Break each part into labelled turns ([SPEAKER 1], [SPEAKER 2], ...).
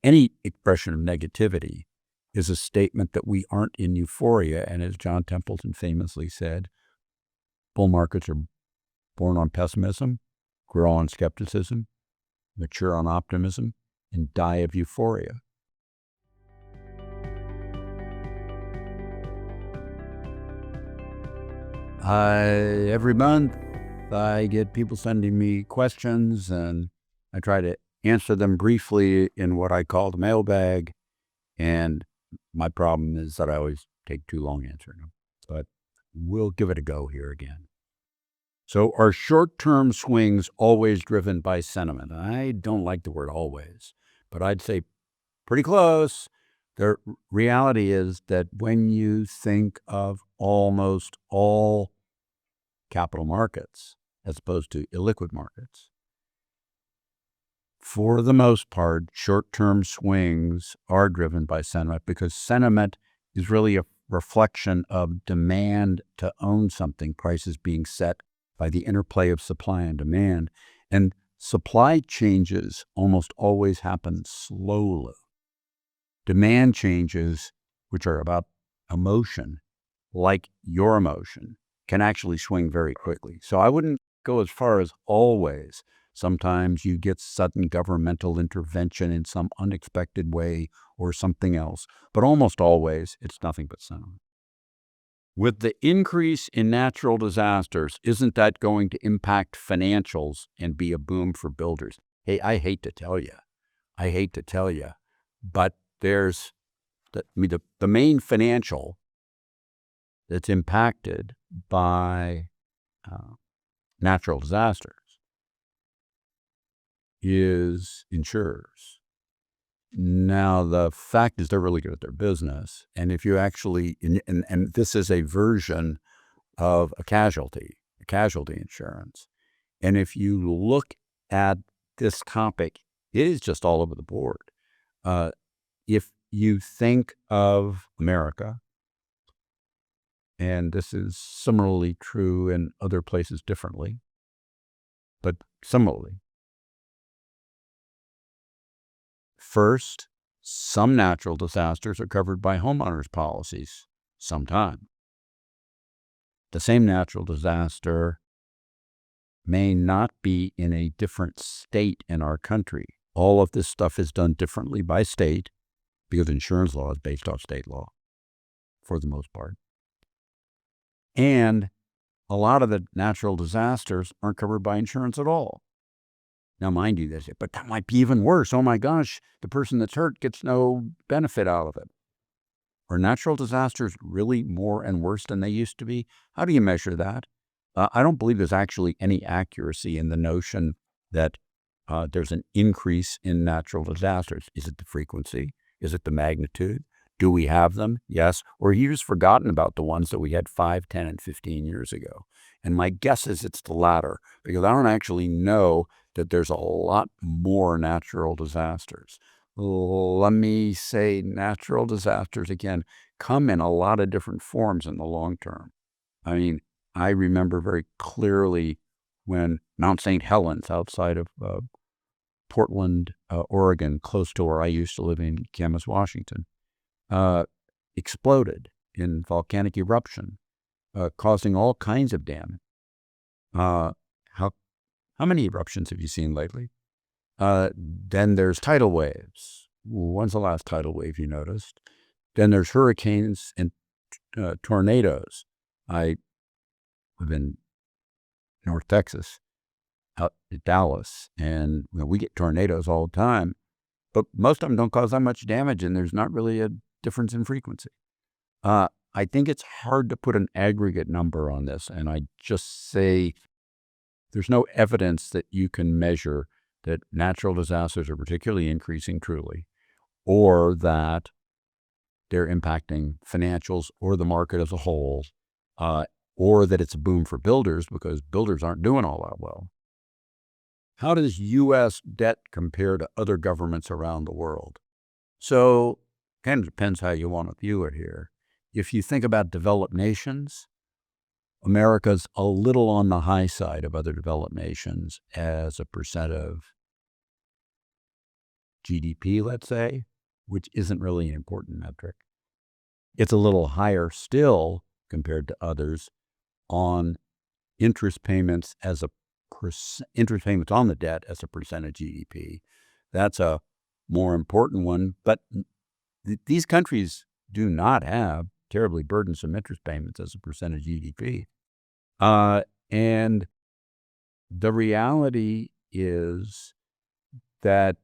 [SPEAKER 1] Any expression of negativity is a statement that we aren't in euphoria. And as John Templeton famously said, bull markets are born on pessimism, grow on skepticism, mature on optimism, and die of euphoria. Every month, I get people sending me questions, and I try to answer them briefly in what I call the mailbag. And my problem is that I always take too long answering them. But we'll give it a go here again. So are short-term swings always driven by sentiment? I don't like the word always, but I'd say pretty close. The reality is that when you think of almost all capital markets as opposed to illiquid markets, for the most part, short-term swings are driven by sentiment, because sentiment is really a reflection of demand to own something, prices being set by the interplay of supply and demand. And supply changes almost always happen slowly. Demand changes, which are about emotion, like your emotion, can actually swing very quickly. So I wouldn't go as far as always. Sometimes you get sudden governmental intervention in some unexpected way or something else, but almost always it's nothing but sentiment. With the increase in natural disasters, isn't that going to impact financials and be a boom for builders? Hey, I hate to tell you, but there's the main financial that's impacted by natural disasters is insurers. Now, the fact is they're really good at their business. And if you actually, and this is a version of a casualty insurance. And if you look at this topic, it is just all over the board. If you think of America, and this is similarly true in other places differently, but similarly, first, some natural disasters are covered by homeowners policies sometimes. The same natural disaster may not be in a different state in our country. All of this stuff is done differently by state because insurance law is based off state law for the most part. And a lot of the natural disasters aren't covered by insurance at all. Now, mind you, they say, but that might be even worse. Oh my gosh, the person that's hurt gets no benefit out of it. Are natural disasters really more and worse than they used to be? How do you measure that? I don't believe there's actually any accuracy in the notion that there's an increase in natural disasters. Is it the frequency? Is it the magnitude? Do we have them? Yes. Or you just forgotten about the ones that we had 5, 10, and 15 years ago. And my guess is it's the latter, because I don't actually know that there's a lot more natural disasters. Let me say natural disasters, again, come in a lot of different forms in the long term. I mean, I remember very clearly when Mount St. Helens outside of Portland, Oregon, close to where I used to live in Camas, Washington, exploded in volcanic eruption, causing all kinds of damage. How many eruptions have you seen lately? Then there's tidal waves. When's the last tidal wave you noticed? Then there's hurricanes and tornadoes. I live in North Texas, out at Dallas, and we get tornadoes all the time, but most of them don't cause that much damage, and there's not really a difference in frequency. I think it's hard to put an aggregate number on this, and I just say there's no evidence that you can measure that natural disasters are particularly increasing truly, or that they're impacting financials or the market as a whole, or that it's a boom for builders because builders aren't doing all that well. How does U.S. debt compare to other governments around the world? So kind of depends how you want to view it here. If you think about developed nations, America's a little on the high side of other developed nations as a percent of GDP, let's say, which isn't really an important metric. It's a little higher still compared to others on interest payments as a interest payments on the debt as a percent of GDP. That's a more important one. But these countries do not have terribly burdensome interest payments as a percent of GDP. And the reality is that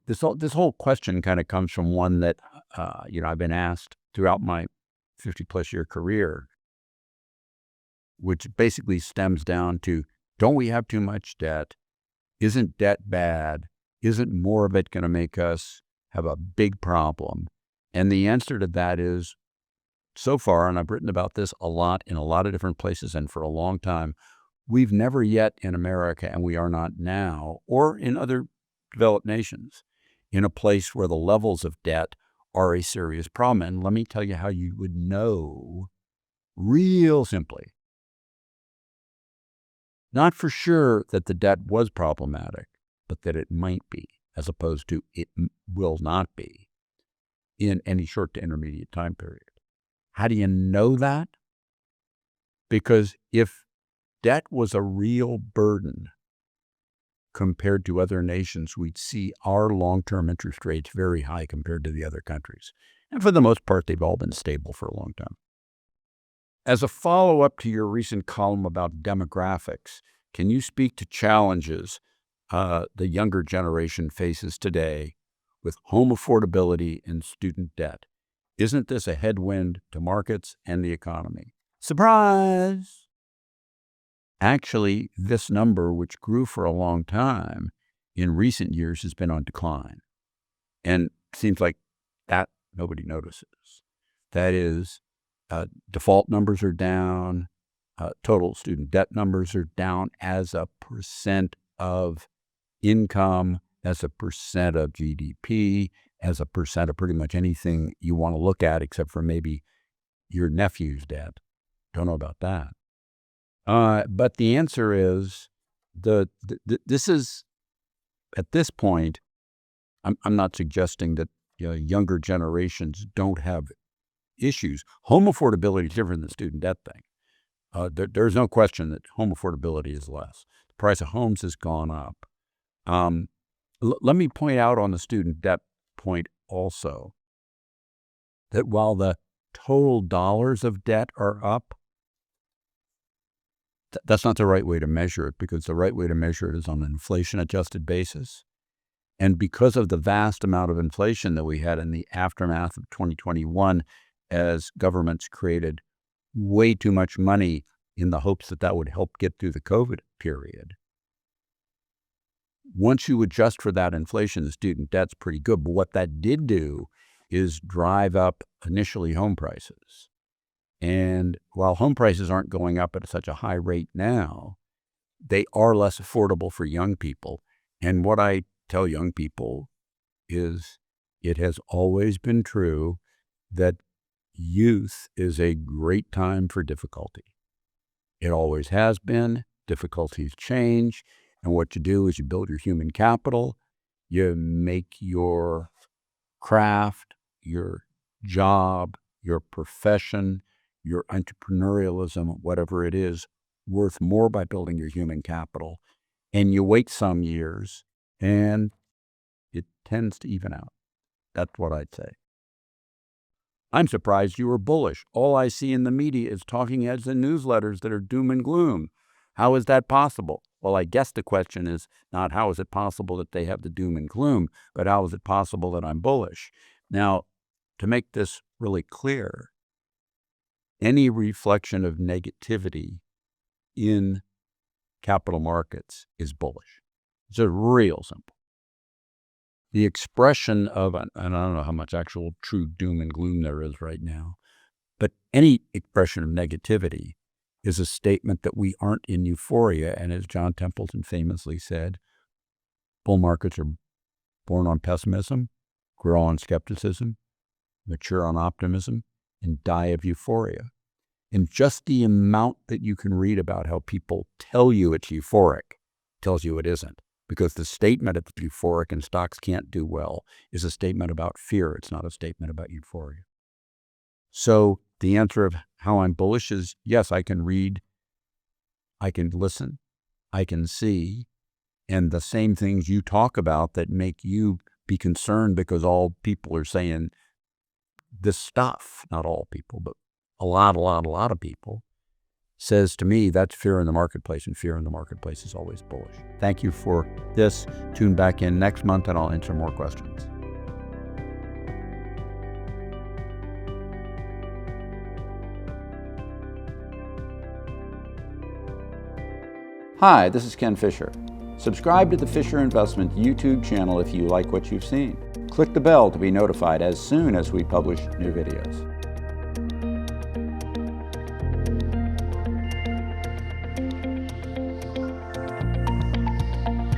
[SPEAKER 1] this whole question kind of comes from one that I've been asked throughout my 50-plus year career, which basically stems down to, don't we have too much debt? Isn't debt bad? Isn't more of it going to make us have a big problem? And the answer to that is, so far, and I've written about this a lot in a lot of different places and for a long time, we've never yet in America, and we are not now, or in other developed nations, in a place where the levels of debt are a serious problem. And let me tell you how you would know real simply. Not for sure that the debt was problematic, but that it might be, as opposed to it will not be in any short to intermediate time period. How do you know that? Because if debt was a real burden compared to other nations, we'd see our long-term interest rates very high compared to the other countries. And for the most part, they've all been stable for a long time. As a follow-up to your recent column about demographics, can you speak to challenges the younger generation faces today with home affordability and student debt? Isn't this a headwind to markets and the economy? Surprise! Actually, this number, which grew for a long time, in recent years has been on decline. And it seems like that nobody notices. That is, default numbers are down, total student debt numbers are down as a percent of income, as a percent of GDP, as a percent of pretty much anything you want to look at, except for maybe your nephew's debt. Don't know about that. But the answer is, this is, at this point, I'm not suggesting that younger generations don't have issues. Home affordability is different than the student debt thing. There's no question that home affordability is less. The price of homes has gone up. Let me point out on the student debt point also that while the total dollars of debt are up, that's not the right way to measure it, because the right way to measure it is on an inflation-adjusted basis. And because of the vast amount of inflation that we had in the aftermath of 2021, as governments created way too much money in the hopes that that would help get through the COVID period, once you adjust for that inflation, the student debt's pretty good. But what that did do is drive up initially home prices. And while home prices aren't going up at such a high rate now, they are less affordable for young people. And what I tell young people is, it has always been true that youth is a great time for difficulty. It always has been. Difficulties change. And what you do is you build your human capital. You make your craft, your job, your profession, your entrepreneurialism, whatever it is, worth more by building your human capital. And you wait some years, and it tends to even out. That's what I'd say. I'm surprised you were bullish. All I see in the media is talking heads and newsletters that are doom and gloom. How is that possible? Well, I guess the question is not how is it possible that they have the doom and gloom, but how is it possible that I'm bullish? Now, to make this really clear, any reflection of negativity in capital markets is bullish. It's just real simple. The expression of, and I don't know how much actual true doom and gloom there is right now, but any expression of negativity is a statement that we aren't in euphoria. And as John Templeton famously said, bull markets are born on pessimism, grow on skepticism, mature on optimism, and die of euphoria. And just the amount that you can read about how people tell you it's euphoric tells you it isn't. because the statement it's euphoric and stocks can't do well is a statement about fear. It's not a statement about euphoria. So the answer of how I'm bullish is, yes, I can read, I can listen, I can see, and the same things you talk about that make you be concerned because all people are saying this stuff, not all people, but a lot of people, says to me that's fear in the marketplace, and fear in the marketplace is always bullish. Thank you for this. Tune back in next month and I'll answer more questions.
[SPEAKER 2] Hi, this is Ken Fisher. Subscribe to the Fisher Investment YouTube channel if you like what you've seen. Click the bell to be notified as soon as we publish new videos.